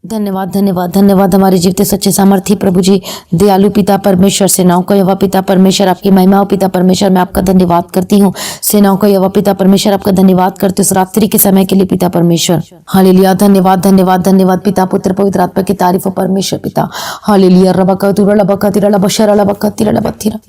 धन्यवाद धन्यवाद धन्यवाद हमारे जीवते सच्चे सामर्थी प्रभु जी, दयालु पिता परमेश्वर, सेनाओं का यहोवा पिता परमेश्वर, आपकी महिमा हो पिता परमेश्वर। मैं आपका धन्यवाद करती हूँ। सेनाओं का यहोवा पिता परमेश्वर, आपका धन्यवाद करती हूँ इस रात्रि के समय के लिए पिता परमेश्वर। हालेलुया, धन्यवाद धन्यवाद धन्यवाद पिता पुत्र पवित्र आत्मा की तारीफ हो परमेश्वर पिता। हालेलुया,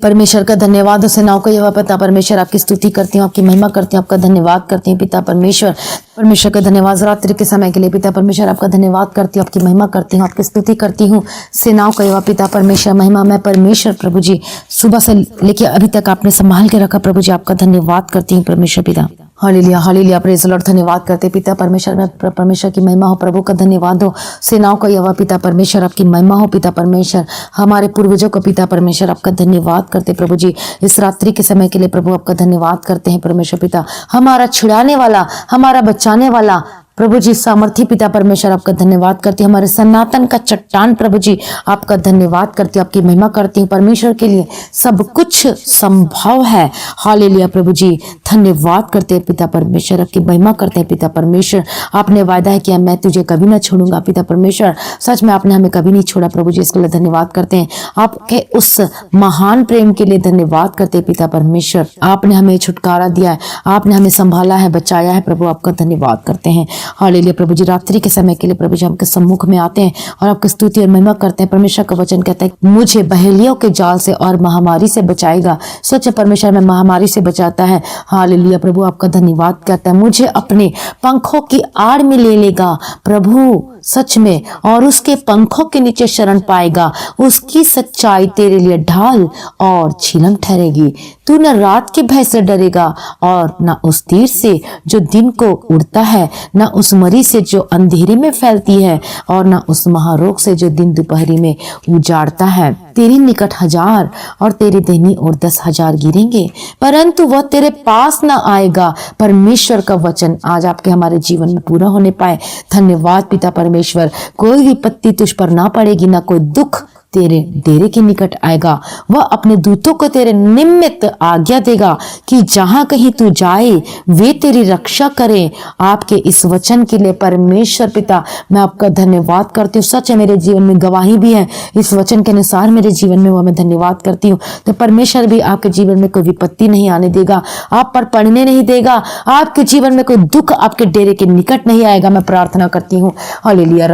परमेश्वर का धन्यवाद हो। सेनाओं का यहोवा पिता परमेश्वर, आपकी स्तुति करती हूँ, आपकी महिमा करती हूँ, आपका धन्यवाद करती हूँ पिता परमेश्वर। परमेश्वर का धन्यवाद रात्रि के समय के लिए पिता परमेश्वर, आपका धन्यवाद करती हूँ, आपकी महिमा करती हूँ, आपकी स्तुति करती हूँ। सेनाओं का यहोवा पिता परमेश्वर, महिमा मैं परमेश्वर प्रभु जी, सुबह से लेके अभी तक आपने संभाल के रखा प्रभु जी, आपका धन्यवाद करती हूँ परमेश्वर पिता। Hallelujah hallelujah, praise the Lord, धन्यवाद करते पिता परमेश्वर में परमेश्वर की महिमा हो, प्रभु का धन्यवाद हो। सेनाओं का यहोवा पिता परमेश्वर, आपकी महिमा हो पिता परमेश्वर। हमारे पूर्वजों को पिता परमेश्वर, आपका धन्यवाद करते प्रभु जी, इस रात्रि के समय के लिए प्रभु आपका धन्यवाद करते हैं परमेश्वर पिता। हमारा छुड़ाने वाला, हमारा बचाने वाला प्रभु जी, सामर्थी पिता परमेश्वर, आपका धन्यवाद करती हूँ। हमारे सनातन का चट्टान प्रभु जी, आपका धन्यवाद करती हूँ, आपकी महिमा करती हूँ। परमेश्वर के लिए सब कुछ संभव है। हालेलुया प्रभु जी, धन्यवाद करते हैं पिता परमेश्वर, आपकी महिमा करते हैं पिता परमेश्वर। आपने वायदा है कि मैं तुझे कभी ना छोड़ूंगा पिता परमेश्वर। सच में आपने हमें कभी नहीं छोड़ा प्रभु जी, इसके लिए धन्यवाद करते हैं। आपके उस महान प्रेम के लिए धन्यवाद करते हैं पिता परमेश्वर। आपने हमें छुटकारा दिया है, आपने हमें संभाला है, बचाया है प्रभु, आपका धन्यवाद करते हैं। हालेलुया प्रभु जी, रात्रि के समय के लिए प्रभु जी आपके सम्मुख में आते हैं और आपकी स्तुति और महिमा करते हैं। परमेश्वर का वचन कहता है मुझे बहेलियों के जाल से और महामारी से बचाएगा। सच परमेश्वर में महामारी से बचाता है। हालेलुया प्रभु, आपका धन्यवाद करता है। मुझे अपने पंखों की आड़ में ले लेगा प्रभु, सच में, और उसके पंखों के नीचे शरण पाएगा। उसकी सच्चाई तेरे लिए ढाल और झिलम ठहरेगी। तू न रात के भय से डरेगा और न उस तीर से जो दिन को उड़ता है, न उस मरी से जो अंधेरे में फैलती है, और न उस महारोग से जो दिन दोपहरी में उजाड़ता है। तेरे निकट 1000 और तेरे दाहिनी ओर 10,000 गिरेंगे, परंतु वह तेरे पास न आएगा। परमेश्वर का वचन आज आपके हमारे जीवन में पूरा होने पाए। धन्यवाद पिता परमेश्वर। कोई विपत्ति तुझ पर ना पड़ेगी, ना कोई दुख तेरे डेरे के निकट आएगा। वह अपने दूतों को तेरे निमित्त आज्ञा देगा कि जहां कहीं तू जाए वे तेरी रक्षा करें। आपके इस वचन के लिए परमेश्वर पिता, मैं आपका धन्यवाद करती हूँ। सच है, मेरे जीवन में गवाही भी है इस वचन के अनुसार मेरे जीवन में, वह मैं धन्यवाद करती हूँ। तो परमेश्वर भी आपके जीवन में कोई विपत्ति नहीं आने देगा, आप पर पड़ने नहीं देगा। आपके जीवन में कोई दुख आपके डेरे के निकट नहीं आएगा, मैं प्रार्थना करती हूँ। हालेलुया,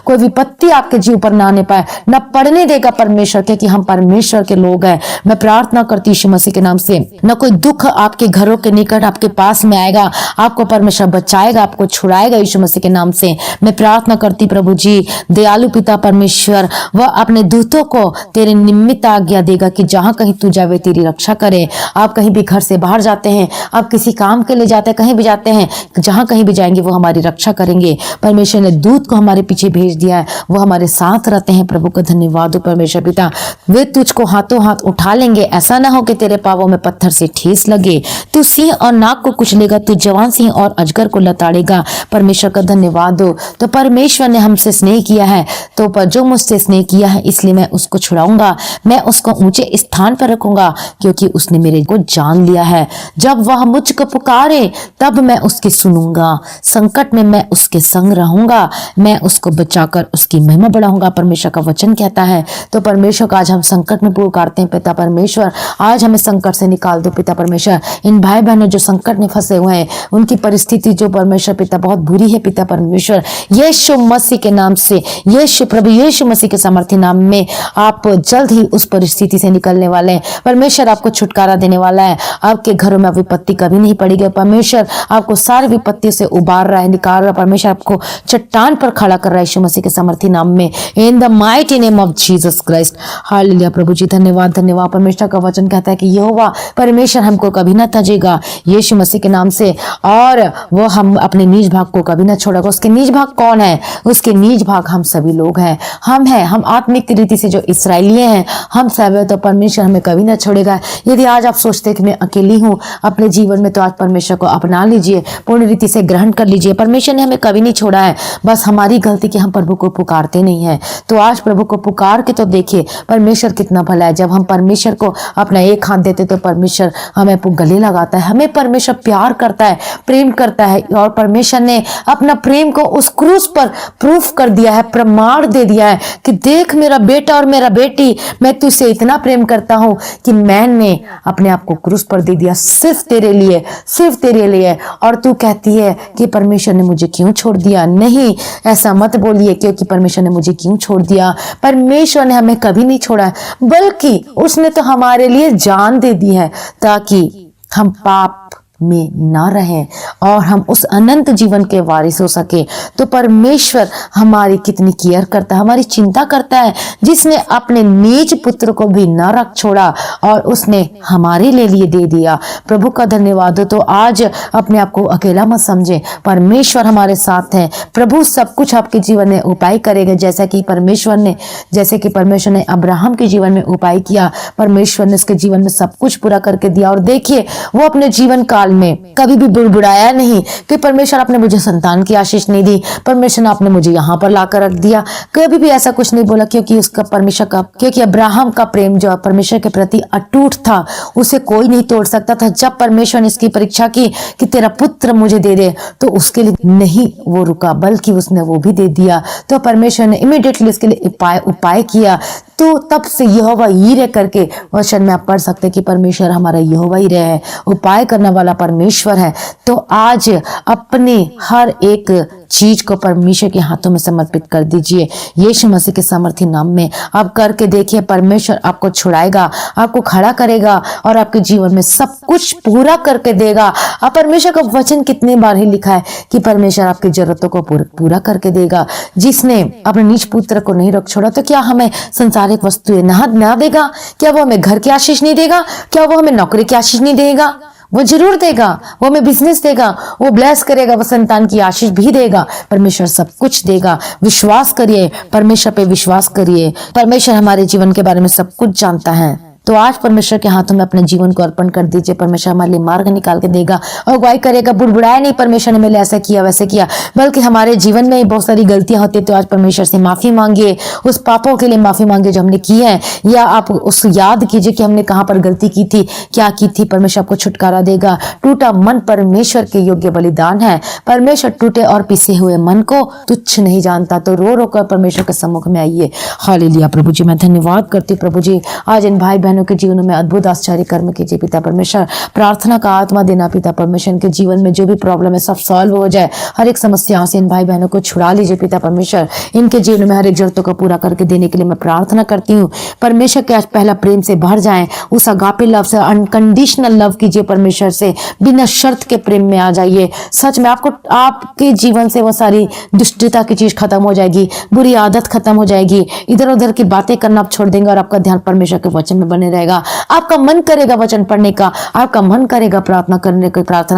कोई विपत्ति आपके जीव पर ना आने पाए, न पड़ने देगा परमेश्वर, क्योंकि हम परमेश्वर के लोग हैं। मैं प्रार्थना करती यीशु मसीह के नाम से, न कोई दुख आपके घरों के निकट आपके पास में आएगा। आपको परमेश्वर बचाएगा, आपको छुड़ाएगा यीशु मसीह के नाम से। मैं प्रार्थना करती प्रभु जी, दयालु पिता परमेश्वर, वह अपने दूतों को तेरे निमित्त आज्ञा देगा कि जहां कहीं तू जावे तेरी रक्षा करे। आप कहीं भी घर से बाहर जाते हैं, आप किसी काम के लिए जाते हैं, कहीं भी जाते हैं, जहां कहीं भी जाएंगे वो हमारी रक्षा करेंगे। परमेश्वर ने दूत को हमारे पीछे भेज दिया है, वो हमारे साथ रहते हैं। प्रभु का धन्यवाद हो परमेश्वर पिता। वे तुझको हाथों हाथ उठा लेंगे, ऐसा ना हो कि तेरे पांवों में पत्थर से ठेस लगे। तू सिंह और नाग को कुचलेगा, तू जवान सिंह और अजगर को लताड़ेगा। परमेश्वर का धन्यवाद हो। तो परमेश्वर ने हमसे स्नेह किया है, तो पर जो मुझसे स्नेह किया है इसलिए मैं उसको छुड़ाऊंगा, मैं उसको ऊंचे स्थान पर रखूंगा, क्योंकि उसने मेरे को जान लिया है। जब वह मुझको पुकारे तब मैं उसकी सुनूंगा, संकट में मैं उसके संग रहूंगा, मैं उसको बचाकर उसकी महिमा बढ़ाऊंगा। परमेश्वर का वचन कहता है। तो परमेश्वर का आज हम संकट में पुकारते हैं पिता परमेश्वर, आज हमें संकट से निकाल दो पिता परमेश्वर। इन भाई बहनों जो संकट में फंसे हुए हैं, उनकी परिस्थिति जो परमेश्वर पिता बहुत बुरी है पिता परमेश्वर, यीशु मसीह के नाम से, यीशु प्रभु यीशु मसीह के सामर्थ्य नाम में आप जल्द ही उस परिस्थिति से निकलने वाले हैं। परमेश्वर आपको छुटकारा देने वाला है। आपके घरों में विपत्ति कभी नहीं पड़ेगी। परमेश्वर आपको सारी विपत्ति से उबार रहा है, निकाल रहा है। परमेश्वर आपको चट्टान पर खड़ा कर रहा है यीशु मसीह के सामर्थ्य नाम में, in the mighty name of Jesus Christ. Hallelujah प्रभु जी, धन्यवाद धन्यवाद। परमेश्वर का वचन कहता है कि यहोवा परमेश्वर हमको कभी ना तजेगा यीशु मसीह के नाम से, और वो हम अपने निज भाग को कभी ना छोड़ेगा। उसके निज भाग कौन है? उसके निज भाग हम सभी लोग हैं, हम हैं, हम आत्मिक रीति से जो इसराइली हैं, हम सब। तो परमेश्वर हमें कभी ना छोड़ेगा। यदि आज आप सोचते कि मैं अकेली हूँ अपने जीवन में, तो आज परमेश्वर को अपना लीजिए, पूर्ण रीति से ग्रहण कर लीजिए। परमेश्वर ने हमें कभी नहीं छोड़ा है, बस हमारी गलती कि हम प्रभु को पुकारते नहीं है। तो आज प्रभु को पुकार के तो देखिए परमेश्वर कितना भला है। जब हम परमेश्वर को अपना एक हाथ देते तो परमेश्वर हमें गले लगाता है। हमें परमेश्वर प्यार करता है, प्रेम करता है, और परमेश्वर ने अपना प्रेम को उस क्रूस पर प्रूफ कर दिया है, प्रमाण दे दिया है कि देख मेरा बेटा और मेरा बेटी, मैं तुझसे इतना प्रेम करता हूं कि मैंने अपने आप को क्रूस पर दे दिया सिर्फ तेरे लिए, सिर्फ तेरे लिए। और तू कहती है कि परमेश्वर ने मुझे क्यों छोड़ दिया। नहीं, ऐसा मत बोलिए क्योंकि परमेश्वर ने मुझे क्यों छोड़ दिया। परमेश्वर ने हमें कभी नहीं छोड़ा है, बल्कि उसने तो हमारे लिए जान दे दी है ताकि हम पाप में ना रहें और हम उस अनंत जीवन के वारिस हो सके। तो परमेश्वर हमारी कितनी केयर करता है, हमारी चिंता करता है, जिसने अपने निज पुत्र को भी न रख छोड़ा और उसने हमारे लिए दे दिया। प्रभु का धन्यवाद हो। तो आज अपने आप को अकेला मत समझे, परमेश्वर हमारे साथ है। प्रभु सब कुछ आपके जीवन में उपाय करेगा, जैसे कि परमेश्वर ने अब्राहम के जीवन में उपाय किया। परमेश्वर ने उसके जीवन में सब कुछ पूरा करके दिया। और देखिए वो अपने जीवन काल में कभी भी बुड़बुड़ाया नहीं कि परमेश्वर आपने मुझे संतान की आशीष नहीं दी, परमेश्वर ने आपने मुझे यहाँ पर लाकर रख दिया। कभी भी ऐसा कुछ नहीं बोला, क्योंकि अब्राहम का प्रेम जो परमेश्वर के प्रति अटूट था, उसे कोई नहीं तोड़ सकता था। जब परमेश्वर ने इसकी परीक्षा की कि तेरा पुत्र मुझे दे दे, तो उसके लिए नहीं वो रुका, बल्कि उसने वो भी दे दिया। तो परमेश्वर ने इमीडिएटली इसके लिए उपाय किया। तो तब से यहोवा यीरे करके वचन में आप पढ़ सकते कि परमेश्वर हमारा यहोवा यीरे है, उपाय करने वाला परमेश्वर है। तो आज अपने हर एक चीज को परमेश्वर के हाथों में समर्पित कर दीजिए यीशु मसीह के सामर्थी नाम में। आप करके देखिए, परमेश्वर आपको छुड़ाएगा, आपको खड़ा करेगा और आपके जीवन में सब कुछ पूरा करके देगा। अब परमेश्वर का वचन कितने बार ही लिखा है कि परमेश्वर आपकी जरूरतों को पूरा करके देगा। जिसने अपने निज पुत्र को नहीं रख छोड़ा, तो क्या हमें संसारिक वस्तुएं ना देगा? क्या वो हमें घर की आशीष नहीं देगा? क्या वो हमें नौकरी की आशीष नहीं देगा? वो जरूर देगा। वो हमें बिजनेस देगा, वो ब्लेस करेगा, वो संतान की आशीष भी देगा। परमेश्वर सब कुछ देगा। विश्वास करिए, परमेश्वर पे विश्वास करिए। परमेश्वर हमारे जीवन के बारे में सब कुछ जानता है। तो आज परमेश्वर के हाथों में अपने जीवन को अर्पण कर दीजिए। परमेश्वर हमारे लिए मार्ग निकाल के देगा और अगुवाई करेगा। बुड़बुड़ाया नहीं परमेश्वर ने मेरे ऐसा किया वैसे किया, बल्कि हमारे जीवन में बहुत सारी गलतियां होती है। तो आज परमेश्वर से माफी मांगिए, उस पापों के लिए माफी मांगिए जो हमने की है, या आप उस याद कीजिए कि हमने कहाँ पर गलती की थी, क्या की थी। परमेश्वर आपको छुटकारा देगा। टूटा मन परमेश्वर के योग्य बलिदान है। परमेश्वर टूटे और पिसे हुए मन को तुच्छ नहीं जानता। तो रो रो कर परमेश्वर के सम्मुख में आइए। हालेलुया। प्रभु जी मैं धन्यवाद करती हूँ। प्रभु जी आज इन भाई बहनों के जीवनों में अद्भुत आश्चर्य कर्म कीजिए पिता परमेश्वर। प्रार्थना का आत्मा देना पिता परमेश्वर, इनके जीवन में जो भी प्रॉब्लम है सब सॉल्व हो जाए। हर एक समस्याओं से इन भाई बहनों को छुड़ा लीजिए पिता परमेश्वर। इनके जीवन में हर एक जरूरतों को पूरा करके देने के लिए मैं प्रार्थना करती हूँ। परमेश्वर के आज पहला प्रेम से भर जाएं, उस अगापे लव से, अनकंडीशनल लव कीजिए परमेश्वर से, बिना शर्त के प्रेम में आ जाइए। सच में आपके जीवन से वो सारी दुष्टता की चीज खत्म हो जाएगी, बुरी आदत खत्म हो जाएगी, इधर उधर की बातें करना आप छोड़ देंगे और आपका ध्यान परमेश्वर के वचन में बने रहेगा। आपका मन करेगा वचन पढ़ने का, आपका मन करेगा प्रार्थना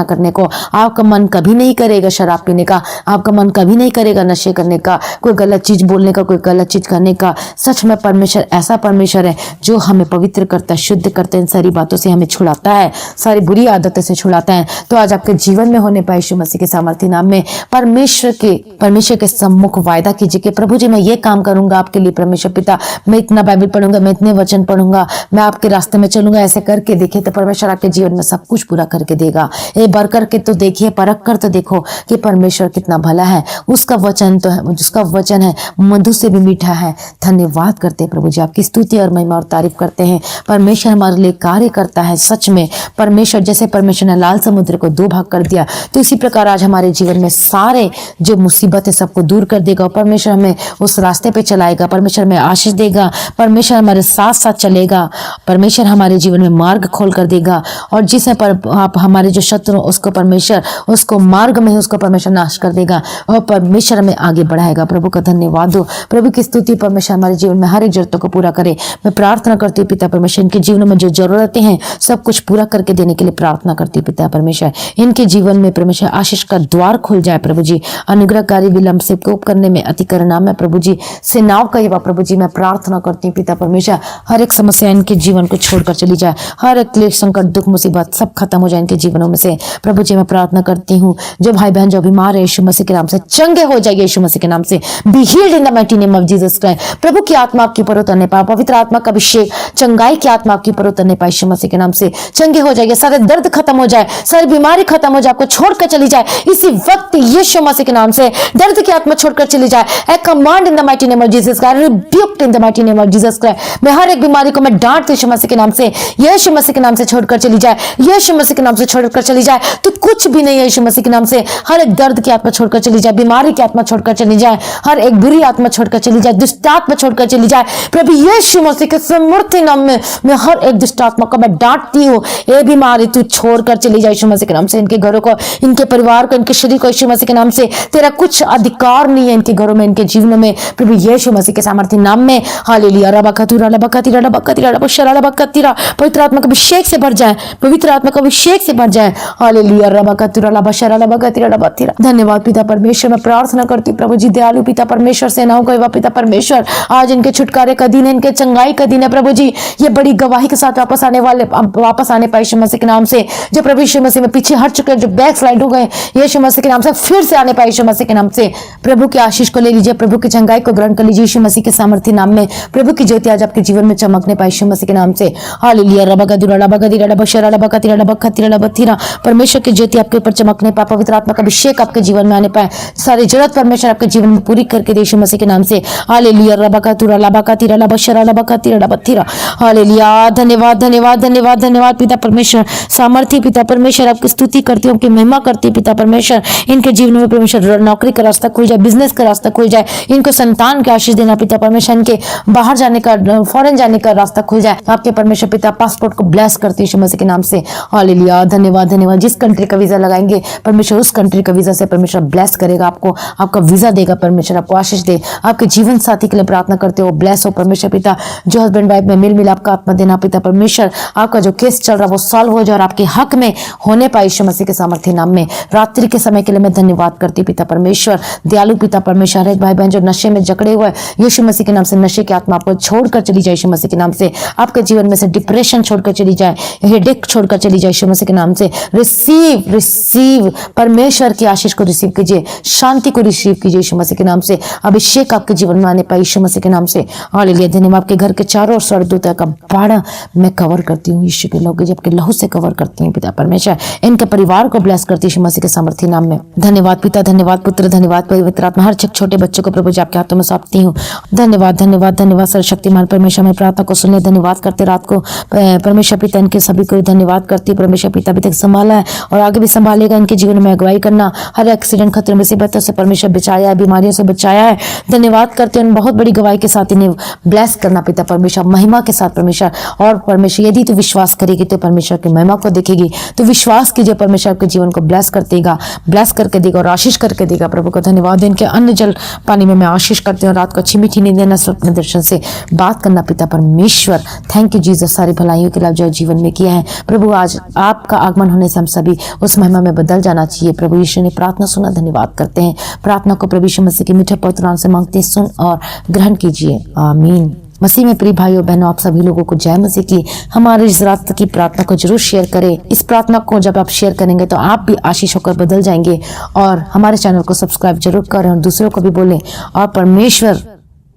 करने को, आपका मन कभी नहीं करेगा शराब पीने का, आपका मन कभी नहीं करेगा नशे करने का, कोई गलत चीज बोलने का, कोई गलत चीज करने का। सच में परमेश्वर ऐसा परमेश्वर है जो हमें पवित्र करता है, शुद्ध करता है, इन सारी बातों से हमें छुड़ाता है, सारी बुरी आदतों से छुड़ाता है। तो आज आपके जीवन में होने पाए यीशु मसीह के सामर्थी नाम में परमेश्वर के सम्मुख वायदा कीजिए कि प्रभु जी मैं ये काम करूंगा आपके लिए। परमेश्वर पिता मैं इतना बाइबल पढ़ूंगा, मैं इतने वचन पढ़ूंगा, मैं आपके रास्ते में चलूंगा। ऐसे करके देखिए तो परमेश्वर आपके जीवन में सब कुछ पूरा करके देगा। ये बर करके तो देखिए, परख कर तो देखो कि परमेश्वर कितना भला है। उसका वचन तो है, जिसका वचन है मधु से भी मीठा है। धन्यवाद करते हैं प्रभु जी, आपकी स्तुति और महिमा और तारीफ करते हैं। परमेश्वर हमारे लिए कार्य करता है। सच में परमेश्वर, जैसे परमेश्वर ने लाल समुद्र को 2 भाग कर दिया, तो इसी प्रकार आज हमारे जीवन में सारे जो मुसीबत है सबको दूर कर देगा। परमेश्वर हमें उस रास्ते पे चलाएगा, परमेश्वर हमें आशीष देगा, परमेश्वर हमारे साथ साथ चलेगा, परमेश्वर हमारे जीवन में मार्ग खोल कर देगा। और जिसे पर आप हमारे जो शत्रु उसको परमेश्वर उसको मार्ग में ही उसको परमेश्वर नाश कर देगा और परमेश्वर हमें आगे बढ़ाएगा। प्रभु का धन्यवाद हो, प्रभु की स्तुति। परमेश्वर हमारे जीवन में हर एक जरूरतों को पूरा करे। मैं प्रार्थना करती हूँ पिता परमेश्वर, इनके जीवन में जो जरूरतें हैं सब कुछ पूरा करके देने के लिए प्रार्थना करती हूँ पिता परमेश्वर। इनके जीवन में परमेश्वर आशीष का द्वार खुल जाए प्रभु जी। अनुग्रहकारी विलंब से कोप करने में अति करुणा में प्रभु जी, सेनाओं का यहोवा प्रभु जी मैं प्रार्थना करती हूँ पिता परमेश्वर। हर एक समस्या इनके इनके जीवन को छोड़कर चली जाए। हर एक क्लेश, संकट, दुख, मुसीबत सब खत्म हो जाए इनके जीवनों में से। प्रभु जी मैं प्रार्थना करती हूँ, जो भाई बहन जो बीमार है यीशु मसीह के नाम से चंगे हो जाइए, यीशु मसीह के नाम से। Be healed in the mighty name of Jesus Christ. प्रभु की आत्मा आपके ऊपर उतरने पाए, पवित्र आत्मा का अभिषेक, चंगाई की आत्मा आपके ऊपर उतरने पाए यीशु मसीह के नाम से। चंगे हो जाइए, सारे दर्द खत्म हो जाए, सारी बीमारी खत्म हो जाए, आपको छोड़कर चली जाए इसी वक्त यीशु मसीह के नाम से। दर्द की आत्मा छोड़कर चली जाए। आई command in the mighty name of Jesus Christ, rebuked in the mighty name of Jesus Christ. मैं हर एक बीमारी को मैं डांटती यीशु मसीह के नाम से, यीशु मसीह के नाम से छोड़कर चली जाए, यीशु मसीह के नाम से छोड़कर चली जाए। तो कुछ भी नहीं है यीशु मसीह के नाम से। हर एक दर्द की आत्मा छोड़कर चली जाए, बीमारी की आत्मा छोड़कर चली जाए, हर एक बुरी आत्मा छोड़कर चली जाए, दुष्ट आत्मा छोड़कर चली जाए। प्रभु यीशु मसीह के समर्थी नाम में मैं हर एक दुष्ट आत्मा को मैं डांटती हूँ, ये बीमारी तू छोड़कर चली जाए यीशु मसीह के नाम से। इनके घरों को, इनके परिवार को, इनके शरीर को यीशु मसीह के नाम से तेरा कुछ अधिकार नहीं है इनके घरों में, इनके जीवनों में। प्रभु यीशु मसीह के सामर्थ्य नाम में हालेलुया। रबकतुरा लबकतिरा लबकतिरा लबशरा लबकतिरा। पवित्र आत्मा का अभिषेक से भर जाए, पवित्र आत्मा का अभिषेक से भर जाए। हालेलुया। रबकतुरा लबशरा लबकतिरा लबकतिरा। धन्यवाद पिता परमेश्वर। मैं प्रार्थना करती हूँ प्रभु जी, दयालु पिता परमेश्वर, सेनाओं का पिता परमेश्वर, आज इनके छुटकारे का दिन है, इनके चंगाई का दिन है प्रभु जी। ये बड़ी गवाही के साथ वापस आने पाए यीशु मसीह के नाम से। जो प्रभु यीशु मसीह में पीछे हट चुके हैं, जो बैक स्लाइड हो गए, यीशु मसीह के नाम से फिर से आने पाए यीशु मसीह के नाम से। प्रभु की आशीष को ले लीजिए, प्रभु की चंगाई को ग्रहण कर लीजिए यीशु मसीह के सामर्थ्य नाम में। प्रभु की ज्योति आज आपके जीवन में चमकने पाए यीशु मसीह के नाम से। हालेलुया। रबकतुरा लबकतिरा लबशरा लबकतिरा लबकतिरा लबकतिरा। परमेश्वर की ज्योति आपके ऊपर चमकने पाए, पवित्र आत्मा का अभिषेक आपके जीवन में आने पाए, सारी जरूरत परमेश्वर आपके जीवन में पूरी करके दे यीशु मसीह के नाम से। हालेलुया। रबकतुरा लबकतिरा लबशरा लबकतिरा लबकतिरा। हालेलुया। धन्यवाद धन्यवाद धन्यवाद धन्यवाद पिता परमेश्वर, सामर्थ्य पिता परमेश्वर, आपकी स्तुति करती हूँ, आपकी महिमा करती हूँ पिता परमेश्वर। इनके जीवन में परमेश्वर नौकरी का रास्ता खुल जाए, बिजनेस का रास्ता खुल जाए, इनको संतान की आशीष देना पिता परमेश्वर, इनके बाहर जाने का, फॉरेन जाने का रास्ता खुल जाए आपके परमेश्वर पिता। पासपोर्ट को ब्लेस करती यीशु मसीह के नाम से। हालेलुया। धन्यवाद धन्यवाद। जिस कंट्री का वीजा लगाएंगे परमेश्वर, उस कंट्री का वीजा से परमेश्वर ब्लेस करेगा आपको, आपका वीजा देगा परमेश्वर, आपको आशीष दे। आपके जीवन साथी के लिए प्रार्थना करते हो, ब्लेस हो परमेश्वर पिता। जो हस्बैंड वाइफ में मिल मिलाप का आत्मा देना पिता परमेश्वर, आपका जो केस चल रहा है वो सॉल्व हो जाए और आपके हक में होने पाए यीशु मसीह के सामर्थ्य नाम में। रात्रि के समय के लिए मैं धन्यवाद करती पिता परमेश्वर, दयालु पिता परमेश्वर। एक भाई बहन जो नशे में जकड़े हुए यीशु मसीह के नाम से, नशे की आत्मा आपको छोड़कर चली जाए यीशु मसीह के नाम से। आपके जीवन में से डिप्रेशन छोड़कर चली जाए, हेडेक छोड़कर चली जाए यीशु मसीह के नाम से। रिसीव परमेश्वर की आशीष को रिसीव कीजिए, शांति को रिसीव कीजिए यीशु मसीह के नाम से। अभिषेक आपके जीवन में आने पाए यीशु मसीह के नाम से। हालेलुया। धन्यवाद। आपके घर के चारों ओर स्वर्गदूतों का बाड़ा मैं कवर करती हूँ यीशु के लहू, जबकि लहू से कवर करती हूँ पिता परमेश्वर। इनके परिवार को ब्लेस करती यीशु मसीह के सामर्थ्य नाम में। धन्यवाद पिता, धन्यवाद पुत्र, धन्यवाद पवित्र आत्मा। हर छोटे बच्चों को प्रभु जी आपके हाथों में सौंपती हूँ। धन्यवाद धन्यवाद धन्यवाद सर्वशक्तिमान परमेश्वर। मैं प्रार्थना को सुनने धन्यवाद करते रात को परमेश्वर पिता, इनके सभी को धन्यवाद करती परमेश्वर पिता। अभी तक संभाला है और आगे भी संभालेगा। इनके जीवन में अगुवाई करना, हर एक्सीडेंट, खतरे, मुसीबतों से परमेश्वर बचाया है, बीमारियों से बचाया है। धन्यवाद करते हैं। बहुत बड़ी गवाही के साथ इन्हें ब्लेस करना पिता परमेश्वर, महिमा के साथ परमेश्वर। और परमेश्वर यदि तू विश्वास करेगी तो परमेश्वर की महिमा को देखेगी। तो विश्वास कीजिए, परमेश्वर आपके जीवन को ब्लेस कर देगा, ब्लेस करके देगा और आशीष करके देगा। प्रभु को धन्यवाद। इनके अन्न जल पानी में मैं आशीष करती हूँ। रात को अच्छी मीठी नींद देना, स्वप्न दर्शन से बात करना पिता परमेश्वर। थैंक यू जीसस, सारी भलाइयों के लाभ जो जीवन में किया है प्रभु। आज आपका आगमन होने से हम सभी उस महिमा में बदल जाना चाहिए। प्रभु यीशु ने प्रार्थना सुना, धन्यवाद करते हैं। प्रार्थना को प्रभु यीशु मसीह के मीठे पवित्र नाम से मांगते हैं, सुन और ग्रहण कीजिए। आमीन। मसीह में प्रिय भाइयों बहनों, आप सभी लोगों को जय मसीह की। हमारे इस रात की प्रार्थना को जरूर शेयर करें। इस प्रार्थना को जब आप शेयर करेंगे तो आप भी आशीष होकर बदल जाएंगे। और हमारे चैनल को सब्सक्राइब जरूर करें और दूसरों को भी बोलें। और परमेश्वर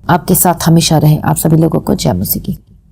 आपके साथ हमेशा रहे। आप सभी लोगों को जय मसीह की।